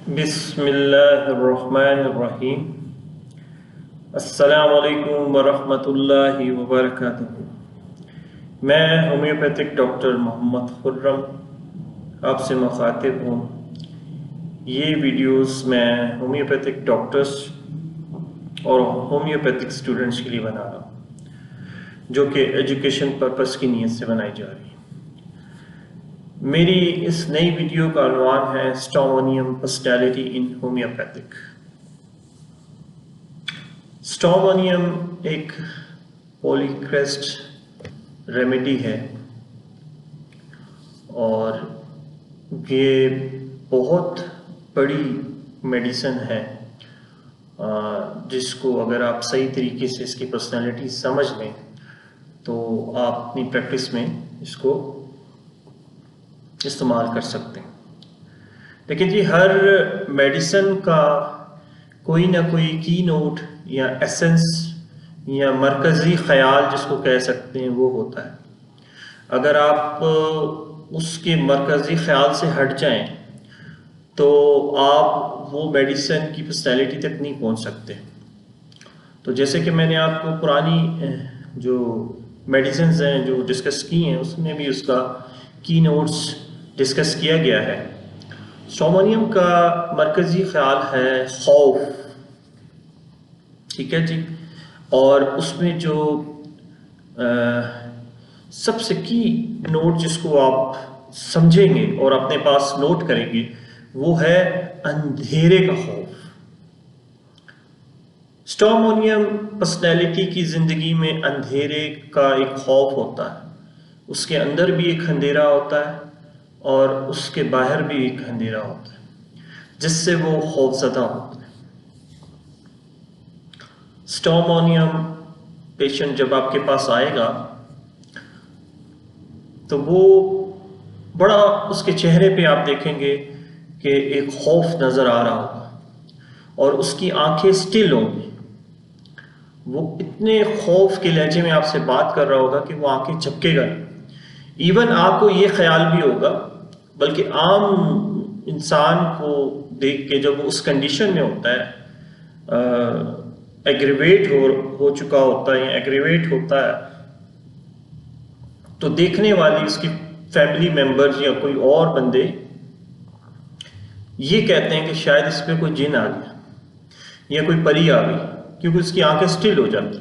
बिस्मिल्लाहिर्रहमानिर्रहीम। अस्सलामुअलैकुम वरहमतुल्लाहि वबरकातुहू। मैं होम्योपैथिक डॉक्टर मोहम्मद खुर्रम आपसे मुखातिब हूँ। ये वीडियोस मैं होम्योपैथिक डॉक्टर्स और होम्योपैथिक स्टूडेंट्स के लिए बना रहा हूँ, जो कि एजुकेशन पर्पस की नीयत से बनाई जा रही है। मेरी इस नई वीडियो का अनवान है स्ट्रॉमोनियम पर्सनैलिटी इन होम्योपैथिक। स्ट्रॉमोनियम एक पॉलीक्रेस्ट रेमेडी है और ये बहुत बड़ी मेडिसिन है, जिसको अगर आप सही तरीके से इसकी पर्सनैलिटी समझ लें तो आप अपनी प्रैक्टिस में इसको इस्तेमाल कर सकते हैं। देखिए जी, हर मेडिसिन का कोई ना कोई की नोट या एसेंस या मरकज़ी ख़याल जिसको कह सकते हैं वो होता है। अगर आप उसके मरकज़ी ख़याल से हट जाएं तो आप वो मेडिसिन की पर्सनैलिटी तक नहीं पहुंच सकते। तो जैसे कि मैंने आपको पुरानी जो मेडिसिन हैं जो डिस्कस की हैं उसमें भी उसका की नोट्स डिस्कस किया गया है। स्ट्रॉमोनियम का मरकज़ी ख़याल है खौफ, ठीक है जी। और उसमें जो सबसे की नोट जिसको आप समझेंगे और अपने पास नोट करेंगे वो है अंधेरे का खौफ। स्ट्रॉमोनियम पर्सनैलिटी की ज़िंदगी में अंधेरे का एक खौफ होता है। उसके अंदर भी एक अंधेरा होता है और उसके बाहर भी एक अंधेरा होता है, जिससे वो खौफज़दा होता है। स्ट्रॉमोनियम पेशेंट जब आपके पास आएगा तो वो बड़ा, उसके चेहरे पे आप देखेंगे कि एक खौफ नज़र आ रहा होगा और उसकी आंखें स्टिल होंगी। वो इतने खौफ के लहजे में आपसे बात कर रहा होगा कि वो आंखें झपकेगा नहीं। इवन आपको ये ख्याल भी होगा, बल्कि आम इंसान को देख के जब वो उस कंडीशन में होता है, एग्रीवेट हो चुका होता है या एग्रीवेट होता है, तो देखने वाली उसकी फैमिली मेंबर्स या कोई और बंदे ये कहते हैं कि शायद इस पे कोई जिन आ गया या कोई परी आ गई, क्योंकि उसकी आंखें स्टिल हो जाती,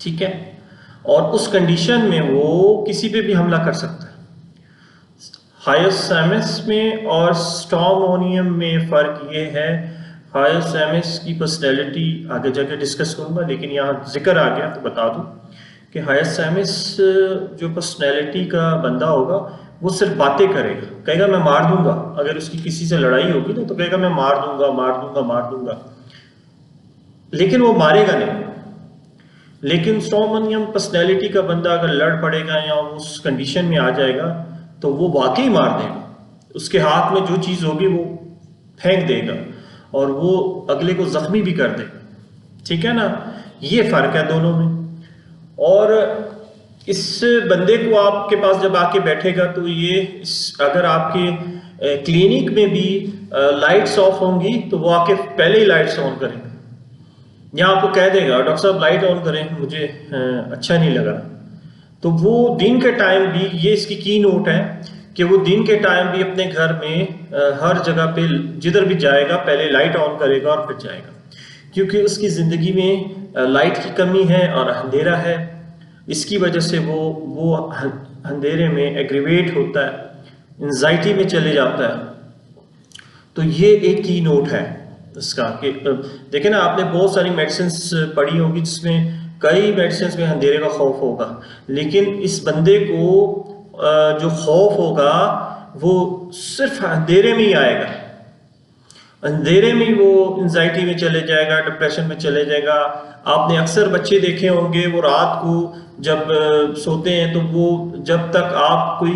ठीक है। और उस कंडीशन में वो किसी पे भी हमला कर सकता है। हायोसैमस में और स्ट्रॉमोनियम में फ़र्क ये है, हायोसैमस की पर्सनैलिटी आगे जाके डिस्कस करूंगा, लेकिन यहाँ जिक्र आ गया तो बता दूं कि हायोसैमस जो पर्सनैलिटी का बंदा होगा वो सिर्फ बातें करेगा, कहेगा मैं मार दूंगा। अगर उसकी किसी से लड़ाई होगी ना तो कहेगा मैं मार दूंगा मार दूंगा मार दूंगा, लेकिन वो मारेगा नहीं। लेकिन स्ट्रॉमोनियम पर्सनैलिटी का बंदा अगर लड़ पड़ेगा या उस कंडीशन में आ जाएगा तो वो वाकई मार देगा। उसके हाथ में जो चीज़ होगी वो फेंक देगा और वो अगले को जख्मी भी कर देगा, ठीक है ना। ये फ़र्क है दोनों में। और इस बंदे को आपके पास जब आके बैठेगा तो ये अगर आपके क्लिनिक में भी लाइट्स ऑफ होंगी तो वो आके पहले ही लाइट्स ऑन करेंगे, या आपको कह देगा डॉक्टर साहब लाइट ऑन करें, मुझे अच्छा नहीं लगा। तो वो दिन के टाइम भी, ये इसकी की नोट है कि वो दिन के टाइम भी अपने घर में हर जगह पे जिधर भी जाएगा पहले लाइट ऑन करेगा और फिर जाएगा, क्योंकि उसकी ज़िंदगी में लाइट की कमी है और अंधेरा है। इसकी वजह से वो अंधेरे में एग्रीवेट होता है, एंजाइटी में चले जाता है। तो ये एक की नोट है इसका कि देखें ना, आपने बहुत सारी मेडिसिन पढ़ी होगी जिसमें कई मेडिसिन में अंधेरे का खौफ होगा, लेकिन इस बंदे को जो खौफ होगा वो सिर्फ अंधेरे में ही आएगा। अंधेरे में वो एंजाइटी में चले जाएगा, डिप्रेशन में चले जाएगा। आपने अक्सर बच्चे देखे होंगे वो रात को जब सोते हैं तो वो जब तक आप कोई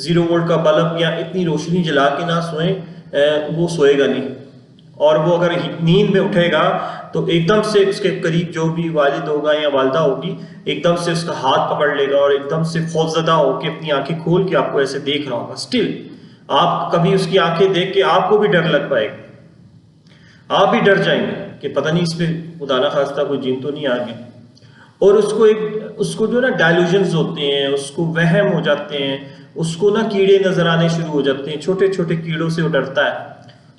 0 वोल्ट का बल्ब या इतनी रोशनी जला के ना सोएं वो सोएगा नहीं। और वो अगर नींद में उठेगा तो एकदम से उसके करीब जो भी वालिद होगा या वालदा होगी एकदम से उसका हाथ पकड़ लेगा और एकदम से खौफजदा होकर अपनी आंखें खोल के आपको ऐसे देख रहा होगा। स्टिल आप कभी उसकी आंखें देख के आपको भी डर लग पाएगा, आप भी डर जाएंगे कि पता नहीं इस पे खुदा ना खास्ता कोई जिन तो नहीं आ गई। और उसको जो ना डायल्यूजन्स होते हैं, उसको वहम हो जाते हैं, उसको ना कीड़े नजर आने शुरू हो जाते हैं, छोटे छोटे कीड़ों से वो डरता है,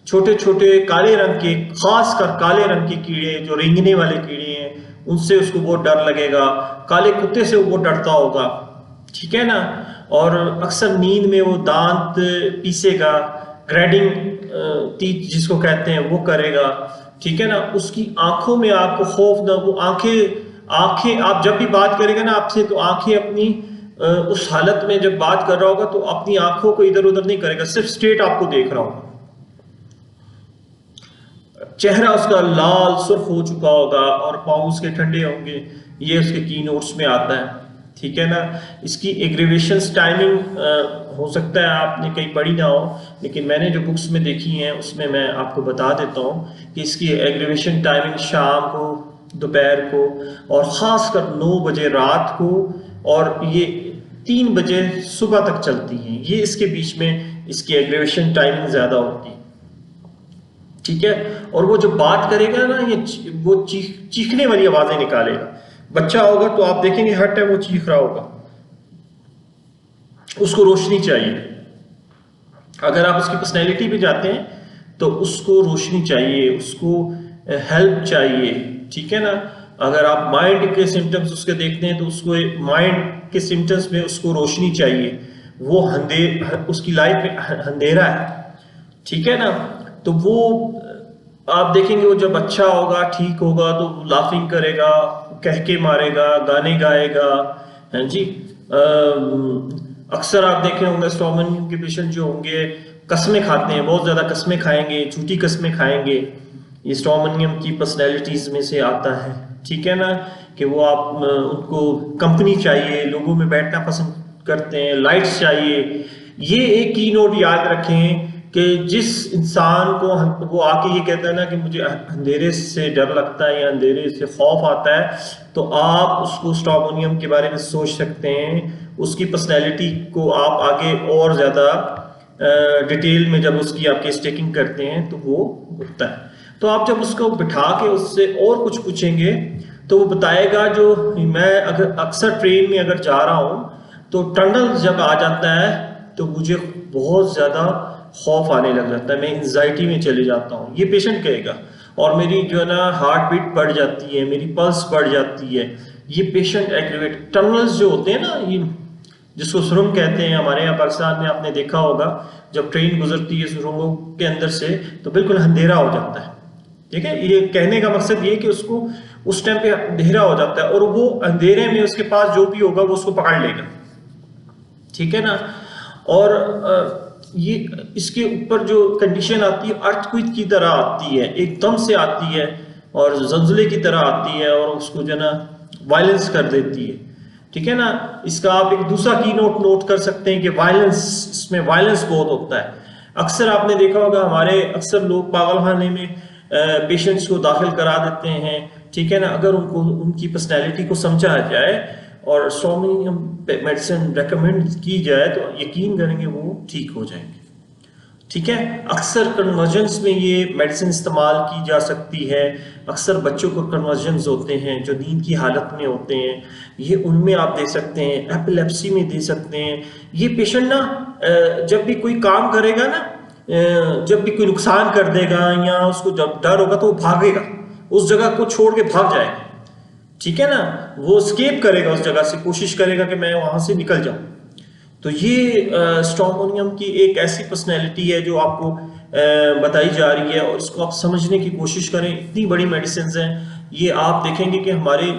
छोटे छोटे काले रंग के, खासकर काले रंग के कीड़े जो रेंगने वाले कीड़े हैं उनसे उसको बहुत डर लगेगा, काले कुत्ते से वो बहुत डरता होगा, ठीक है ना। और अक्सर नींद में वो दांत पीसेगा, ग्रेडिंग टीथ जिसको कहते हैं वो करेगा, ठीक है ना। उसकी आंखों में आपको खौफ ना, वो आंखें आप जब भी बात करेगा ना आपसे तो आंखें अपनी उस हालत में जब बात कर रहा होगा तो अपनी आंखों को इधर उधर नहीं करेगा, सिर्फ स्ट्रेट आपको देख रहा होगा। चेहरा उसका लाल सुर्ख हो चुका होगा और पाँव उसके ठंडे होंगे, ये उसके की नोट्स में आता है, ठीक है ना। इसकी एग्रीवेशन टाइमिंग हो सकता है आपने कहीं पढ़ी ना हो, लेकिन मैंने जो बुक्स में देखी हैं उसमें मैं आपको बता देता हूँ कि इसकी एग्रीवेशन टाइमिंग शाम को, दोपहर को और ख़ासकर 9 बजे रात को, और ये 3 बजे सुबह तक चलती हैं। ये इसके बीच में इसकी एग्रीवेशन टाइमिंग ज़्यादा होती है, ठीक है। और वो जब बात करेगा ना वो चीखने वाली आवाज़ें निकालेगा। बच्चा होगा तो आप देखेंगे हर टाइम वो चीख रहा होगा, उसको रोशनी चाहिए। अगर आप उसकी पर्सनैलिटी पे जाते हैं तो उसको रोशनी चाहिए, उसको हेल्प चाहिए, ठीक है ना। अगर आप माइंड के सिम्टम्स उसके देखते हैं तो उसको माइंड के सिम्टम्स में उसको रोशनी चाहिए, वो उसकी लाइफ में अंधेरा है, ठीक है ना। तो वो आप देखेंगे वो जब अच्छा होगा, ठीक होगा तो लाफिंग करेगा, कह के मारेगा, गाने गाएगा, हैं जी। अक्सर आप देखे होंगे स्टॉमनियम के पेशेंट जो होंगे कस्में खाते हैं, बहुत ज़्यादा कस्में खाएंगे, झूठी कस्में खाएंगे। ये स्टॉमनियम की पर्सनैलिटीज़ में से आता है, ठीक है ना। कि वो आप उनको कंपनी चाहिए, लोगों में बैठना पसंद करते हैं, लाइट्स चाहिए। ये एक की नोट याद रखें कि जिस इंसान को वो आके ये कहता है ना कि मुझे अंधेरे से डर लगता है या अंधेरे से खौफ आता है, तो आप उसको स्टॉमनियम के बारे में सोच सकते हैं। उसकी पर्सनैलिटी को आप आगे और ज़्यादा डिटेल में जब उसकी आपके स्टेकिंग करते हैं तो वो होता है। तो आप जब उसको बिठा के उससे और कुछ पूछेंगे तो वो बताएगा, जो मैं अगर अक्सर ट्रेन में अगर जा रहा हूँ तो टनल जब आ जाता है तो मुझे बहुत ज़्यादा खौफ आने लग जाता है, मैं एंजाइटी में चले जाता हूँ, ये पेशेंट कहेगा। और मेरी जो है ना हार्ट बीट बढ़ जाती है, मेरी पल्स बढ़ जाती है, ये पेशेंट एग्रीवेट। टनल्स जो होते हैं ना, ये जिसको सुरंग कहते हैं, हमारे यहाँ पाकिस्तान में आपने देखा होगा जब ट्रेन गुजरती है सुरंगों के अंदर से तो बिल्कुल अंधेरा हो जाता है, ठीक है। ये कहने का मकसद ये कि उसको उस टाइम पे अंधेरा हो जाता है और वो अंधेरे में उसके पास जो भी होगा वो उसको पकड़ लेगा, ठीक है ना। और ये इसके ऊपर जो कंडीशन आती है अर्थक्वेक की तरह आती है, एकदम से आती है और जल्जले की तरह आती है और उसको जो है ना वायलेंस कर देती है, ठीक है ना। इसका आप एक दूसरा की नोट कर सकते हैं कि वायलेंस, इसमें वायलेंस बहुत होता है। अक्सर आपने देखा होगा हमारे अक्सर लोग पागलखाने में पेशेंट्स को दाखिल करा देते हैं, ठीक है ना। अगर उनको उनकी पर्सनैलिटी को समझा जाए और स्टॉमनियम मेडिसिन रेकमेंड की जाए तो यकीन करेंगे वो ठीक हो जाएंगे, ठीक है। अक्सर कन्वर्जन्स में ये मेडिसिन इस्तेमाल की जा सकती है। अक्सर बच्चों को कन्वर्जन्स होते हैं जो नींद की हालत में होते हैं, ये उनमें आप दे सकते हैं, एपिलेप्सी में दे सकते हैं। ये पेशेंट ना जब भी कोई काम करेगा ना, जब भी कोई नुकसान कर देगा या उसको जब डर होगा तो वो भागेगा, उस जगह को छोड़ के भाग जाएगा, ठीक है ना। वो स्केप करेगा, उस जगह से कोशिश करेगा कि मैं वहां से निकल जाऊं। तो ये स्टॉमनियम की एक ऐसी पर्सनैलिटी है जो आपको बताई जा रही है और इसको आप समझने की कोशिश करें। इतनी बड़ी मेडिसिन हैं ये, आप देखेंगे कि हमारे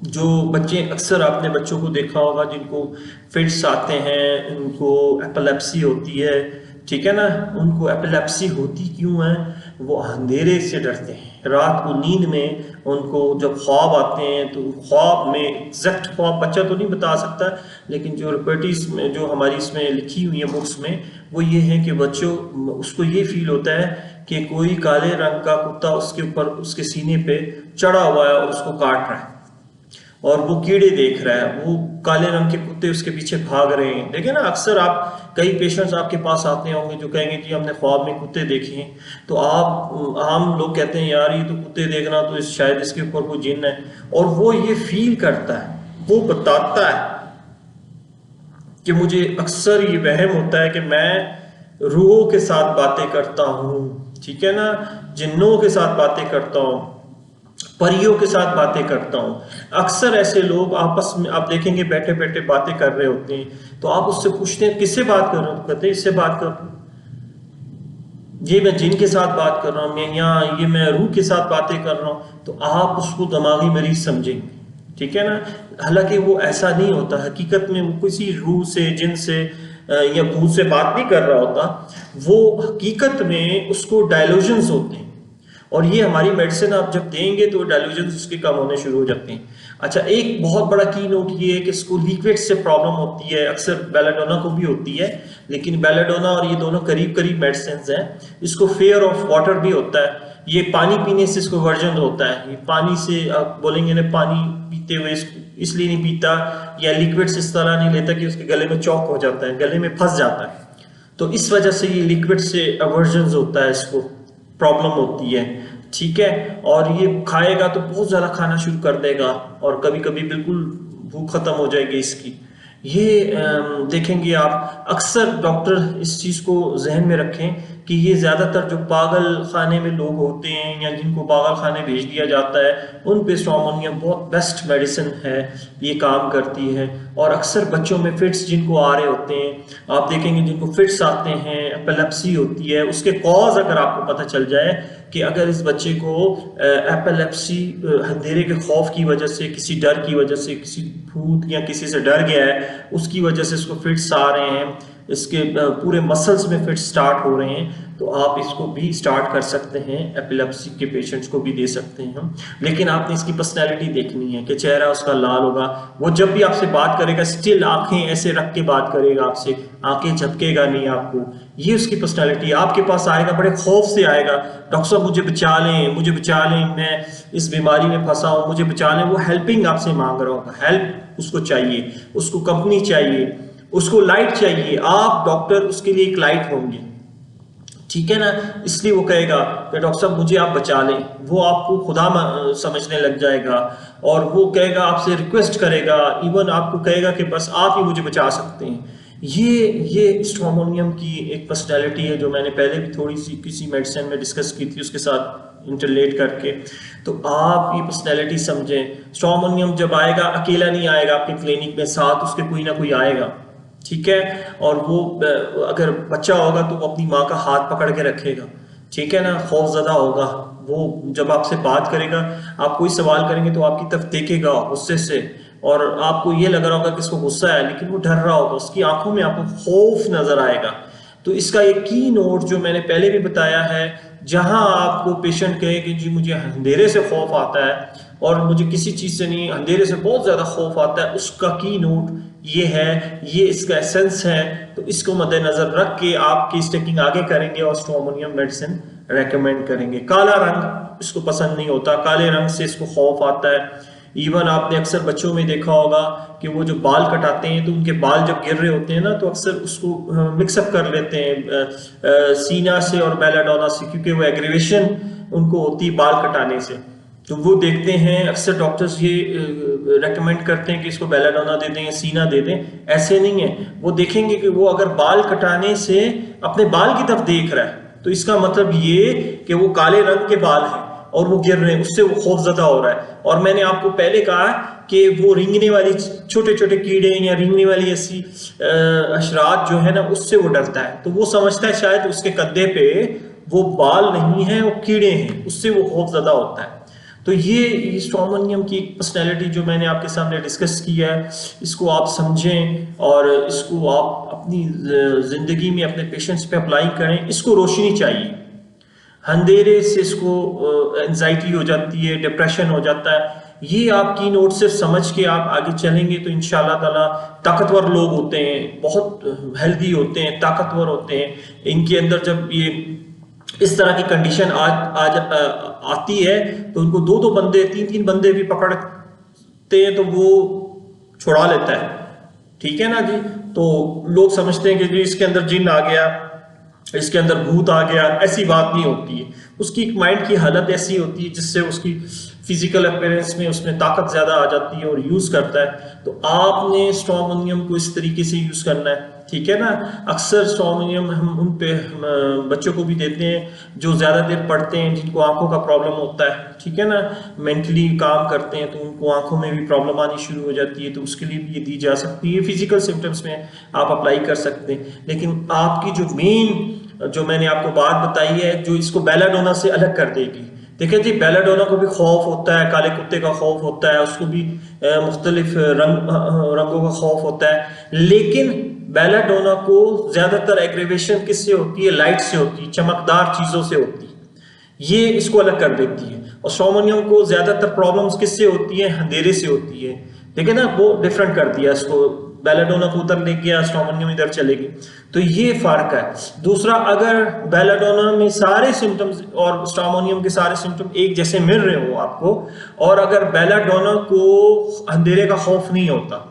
जो बच्चे, अक्सर आपने बच्चों को देखा होगा जिनको फिट्स आते हैं, उनको एपिलेप्सी होती है, ठीक है ना। उनको एपिलेप्सी होती क्यों है? वो अंधेरे से डरते हैं। रात को नींद में उनको जब ख्वाब आते हैं तो ख्वाब में एग्जैक्ट ख्वाब बच्चा तो नहीं बता सकता, लेकिन जो रिपोर्ट्स में जो हमारी इसमें लिखी हुई है बुक्स में, वो ये है कि बच्चों उसको ये फील होता है कि कोई काले रंग का कुत्ता उसके ऊपर, उसके सीने पे चढ़ा हुआ है और उसको काट रहा है और वो कीड़े देख रहा है। वो काले रंग के कुत्ते कुत्ते उसके पीछे भाग रहे हैं। देखिए ना, अक्सर आप कई पेशेंट्स आपके पास आते होंगे जो कहेंगे जी हमने ख्वाब में कुत्ते देखे हैं, तो आप हम लोग कहते हैं यार ये तो कुत्ते देखना तो शायद इसके ऊपर कोई जिन है, और वो ये फील करता है, वो बताता है कि मुझे अक्सर ये वहम होता है कि मैं रूहों के साथ बातें करता हूँ, ठीक है ना, जिन्नों के साथ बातें करता हूँ, परियों के साथ बातें करता हूँ। अक्सर ऐसे लोग आपस में आप देखेंगे बैठे बैठे बातें कर रहे होते हैं, तो आप उससे पूछते हैं किससे बात कर रहे हो, तो कहते हैं इससे बात कर रहा हूँ, ये मैं जिन के साथ बात कर रहा हूँ, मैं यहाँ ये मैं रूह के साथ बातें कर रहा हूँ। तो आप उसको दिमागी मरीज समझेंगे, ठीक है ना। हालांकि वो ऐसा नहीं होता, हकीकत में वो किसी रूह से, जिन से या भूत से बात नहीं कर रहा होता, वो हकीकत में उसको डायलूजन्स होते हैं, और ये हमारी मेडिसिन आप जब देंगे तो डायलूजन्स उसके कम होने शुरू हो जाते हैं। अच्छा, एक बहुत बड़ा की नोट ये है कि इसको लिक्विड से प्रॉब्लम होती है, अक्सर बेलाडोना को भी होती है, लेकिन बेलाडोना और ये दोनों करीब करीब मेडिसिन हैं। इसको फेयर ऑफ वाटर भी होता है, ये पानी पीने से इसको वर्जन होता है। ये पानी से आप बोलेंगे ना, पानी पीते हुए इसलिए नहीं पीता, या लिक्विड्स इस तरह नहीं लेता कि उसके गले में चौक हो जाता है, गले में फंस जाता है, तो इस वजह से ये लिक्विड से अवर्जन होता है, इसको प्रॉब्लम होती है, ठीक है। और ये खाएगा तो बहुत ज़्यादा खाना शुरू कर देगा, और कभी कभी बिल्कुल भूख खत्म हो जाएगी इसकी। ये देखेंगे आप, अक्सर डॉक्टर इस चीज़ को जहन में रखें कि ये ज़्यादातर जो पागल खाने में लोग होते हैं या जिनको पागल खाने भेज दिया जाता है, उन पे स्ट्रॉमोनियम बहुत बेस्ट मेडिसिन है, ये काम करती है। और अक्सर बच्चों में फिट्स जिनको आ रहे होते हैं, आप देखेंगे जिनको फिट्स आते हैं, एपिलेप्सी होती है, उसके कॉज अगर आपको पता चल जाए कि अगर इस बच्चे को एपिलेप्सी अंधेरे के खौफ की वजह से, किसी डर की वजह से, किसी भूत या किसी से डर गया है, उसकी वजह से इसको फिट्स आ रहे हैं, इसके पूरे मसल्स में फिट स्टार्ट हो रहे हैं, तो आप इसको भी स्टार्ट कर सकते हैं, एपिलेप्सी के पेशेंट्स को भी दे सकते हैं हम। लेकिन आपने इसकी पर्सनैलिटी देखनी है कि चेहरा उसका लाल होगा, वो जब भी आपसे बात करेगा स्टिल आंखें ऐसे रख के बात करेगा आपसे, आंखें झपकेगा नहीं आपको, ये उसकी पर्सनैलिटी। आपके पास आएगा बड़े खौफ से आएगा, डॉक्टर साहब मुझे बचा लें, मुझे बचा लें, मैं इस बीमारी में फंसा हूँ, मुझे बचा लें। वो हेल्पिंग आपसे मांग रहा होगा, हेल्प उसको चाहिए, उसको कंपनी चाहिए, उसको लाइट चाहिए, आप डॉक्टर उसके लिए एक लाइट होंगे, ठीक है ना। इसलिए वो कहेगा कि डॉक्टर साहब मुझे आप बचा लें, वो आपको खुदा समझने लग जाएगा, और वो कहेगा, आपसे रिक्वेस्ट करेगा, इवन आपको कहेगा कि बस आप ही मुझे बचा सकते हैं। ये स्ट्रॉमोनियम की एक पर्सनैलिटी है जो मैंने पहले भी थोड़ी सी किसी मेडिसिन में डिस्कस की थी उसके साथ इंटरलेट करके। तो आप ये पर्सनैलिटी समझें, स्ट्रॉमोनियम जब आएगा अकेला नहीं आएगा आपके क्लिनिक में, साथ उसके कोई ना कोई आएगा, ठीक है। और वो अगर बच्चा होगा तो वो अपनी माँ का हाथ पकड़ के रखेगा, ठीक है ना, खौफजदा होगा। वो जब आपसे बात करेगा, आप कोई सवाल करेंगे तो आपकी तरफ देखेगा गुस्से से, और आपको ये लग रहा होगा कि इसको गुस्सा है, लेकिन वो डर रहा होगा, उसकी आंखों में आपको खौफ नजर आएगा। तो इसका एक की नोट जो मैंने पहले भी बताया है, जहां आपको पेशेंट कहे कि जी मुझे अंधेरे से खौफ आता है और मुझे किसी चीज से नहीं, अंधेरे से बहुत ज्यादा खौफ आता है, उसका की नोट ये है, ये इसका एसेंस है। तो इसको मद्देनजर रख के आप केस टेकिंग आगे करेंगे और स्ट्रॉमोनियम मेडिसिन रेकमेंड करेंगे। काला रंग इसको पसंद नहीं होता, काले रंग से इसको खौफ आता है। इवन आपने अक्सर बच्चों में देखा होगा कि वो जो बाल कटाते हैं तो उनके बाल जब गिर रहे होते हैं ना, तो अक्सर उसको मिक्सअप कर लेते हैं सीना से और बेलाडोना से, क्योंकि वो एग्रीवेशन उनको होती है बाल कटाने से। तो वो देखते हैं अक्सर डॉक्टर्स ये रेकमेंड करते हैं कि इसको बेलाडोना दे दें या सीना दे दें, ऐसे नहीं है। वो देखेंगे कि वो अगर बाल कटाने से अपने बाल की तरफ देख रहा है तो इसका मतलब ये कि वो काले रंग के बाल हैं और वो गिर रहे हैं, उससे वो खौफजदा हो रहा है। और मैंने आपको पहले कहा कि वो रेंगने वाली छोटे छोटे कीड़े या रेंगने वाली ऐसी अशरात जो है ना, उससे वो डरता है। तो वो समझता है शायद उसके कद्दे पे वो बाल नहीं है, वो कीड़े हैं, उससे वो खौफजदा होता है। तो ये स्ट्रॉमोनियम की पर्सनैलिटी जो मैंने आपके सामने डिस्कस किया है, इसको आप समझें और इसको आप अपनी ज़िंदगी में अपने पेशेंट्स पे अप्लाई करें। इसको रोशनी चाहिए, अंधेरे से इसको एंजाइटी हो जाती है, डिप्रेशन हो जाता है। ये आपकी नोट सिर्फ समझ के आप आगे चलेंगे तो इंशाल्लाह ताला ताकतवर लोग होते हैं, बहुत हेल्दी होते हैं, ताकतवर होते हैं। इनके अंदर जब ये इस तरह की कंडीशन आती है तो उनको दो दो बंदे, तीन तीन बंदे भी पकड़ते हैं तो वो छुड़ा लेता है, ठीक है ना जी। तो लोग समझते हैं कि जी इसके अंदर जिन आ गया, इसके अंदर भूत आ गया, ऐसी बात नहीं होती है। उसकी माइंड की हालत ऐसी होती है जिससे उसकी फिजिकल अपीयरेंस में उसमें ताकत ज्यादा आ जाती है और यूज करता है। तो आपने स्ट्रॉमोनियम को इस तरीके से यूज करना है, ठीक है ना। अक्सर स्ट्रॉमोनियम हम उन पे बच्चों को भी देते हैं जो ज्यादा देर पढ़ते हैं, जिनको आंखों का प्रॉब्लम होता है, ठीक है ना, मेंटली काम करते हैं तो उनको आंखों में भी प्रॉब्लम आनी शुरू हो जाती है, तो उसके लिए भी ये दी जा सकती है। फिजिकल सिम्टम्स में आप अप्लाई कर सकते हैं, लेकिन आपकी जो मेन जो मैंने आपको बात बताई है जो इसको बेलाडोना से अलग कर देगी। देखिए जी, बेलाडोना को भी खौफ होता है, काले कुत्ते का खौफ होता है, उसको भी मुख्तलिफ रंगों का खौफ होता है, लेकिन बेलाडोना को ज्यादातर एग्रीवेशन किससे होती है? लाइट से होती है, चमकदार चीजों से होती है। ये इसको अलग कर देती है। और स्ट्रॉमोनियम को ज्यादातर प्रॉब्लम्स किससे होती है? अंधेरे से होती है। देखिए ना, वो डिफरेंट कर दिया इसको, बेलाडोना को उधर ले गया, स्ट्रॉमोनियम इधर चलेगी। तो ये फर्क है। दूसरा, अगर बेलाडोना में सारे सिम्टम्स और स्ट्रॉमोनियम के सारे सिम्टम एक जैसे मिल रहे हो आपको, और अगर बेलाडोना को अंधेरे का खौफ नहीं होता,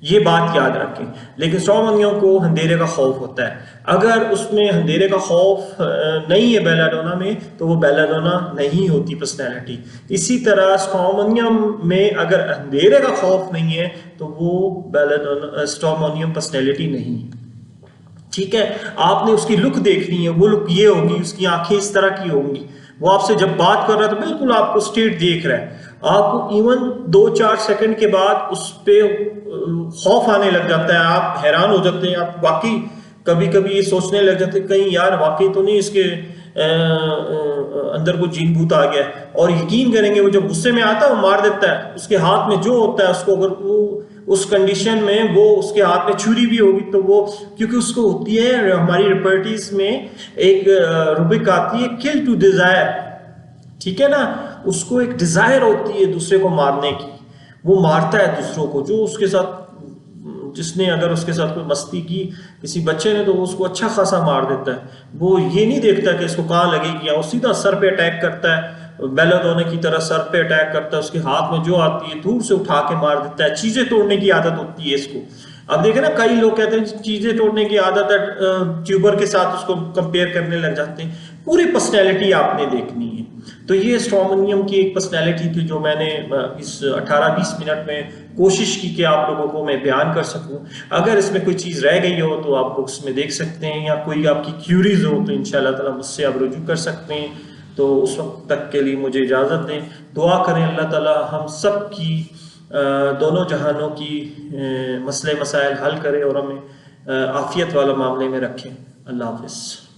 ये बात याद रखें, लेकिन स्ट्रॉमोनियम को अंधेरे का खौफ होता है। अगर उसमें अंधेरे का खौफ नहीं है बेलाडोना में, तो वो बेलाडोना नहीं होती पर्सनैलिटी। इसी तरह स्ट्रॉमोनियम में अगर अंधेरे का खौफ नहीं है तो वो बेलाडोना स्ट्रॉमोनियम पर्सनैलिटी नहीं है, ठीक है। आपने उसकी लुक देखनी है, वो लुक ये होगी, उसकी आंखें इस तरह की होंगी, वो आपसे जब बात कर रहा है तो बिल्कुल आपको स्ट्रेट देख रहा है, आपको इवन 2-4 सेकंड के बाद उस पे खौफ आने लग जाता है, आप हैरान हो जाते हैं, आप वाकई कभी कभी ये सोचने लग जाते हैं कहीं यार वाकई तो नहीं इसके अंदर कोई जीन भूत आ गया है। और यकीन करेंगे वो जब गुस्से में आता है वो मार देता है, उसके हाथ में जो होता है उसको, अगर वो उस कंडीशन में वो उसके हाथ में छुरी भी होगी तो वो, क्योंकि उसको होती है हमारी रिपर्टीज में एक रुबिक आती है, किल टू डिजायर, ठीक है ना, उसको एक डिजायर होती है दूसरे को मारने की, वो मारता है दूसरों को, जो उसके साथ जिसने अगर उसके साथ कोई मस्ती की किसी बच्चे ने तो वो उसको अच्छा खासा मार देता है। वो ये नहीं देखता कि इसको कहाँ लगेगी, या वो सीधा सर पे अटैक करता है, बेलाडोना की तरह सर पे अटैक करता है, उसके हाथ में जो आती है दूर से उठा के मार देता है। चीजें तोड़ने की आदत होती है इसको। अब देखे ना, कई लोग कहते हैं चीजें तोड़ने की आदत है, ट्यूबर के साथ उसको कंपेयर करने लग जाते हैं। पूरी पर्सनैलिटी आपने देखनी है। तो ये स्ट्रॉमोनियम की एक पर्सनैलिटी थी जो मैंने इस 18-20 मिनट में कोशिश की कि आप लोगों को मैं बयान कर सकूं। अगर इसमें कोई चीज़ रह गई हो तो आप बुक्स में देख सकते हैं, या कोई आपकी क्यूरीज हो तो इंशाल्लाह ताला मुझसे आप रुजू कर सकते हैं। तो उस वक्त तक के लिए मुझे इजाज़त दें। दुआ करें अल्लाह ताला हम सब की दोनों जहानों की मसले मसाइल हल करे और हमें आफियत वाला मामले में रखें। अल्लाह हाफ़िज़।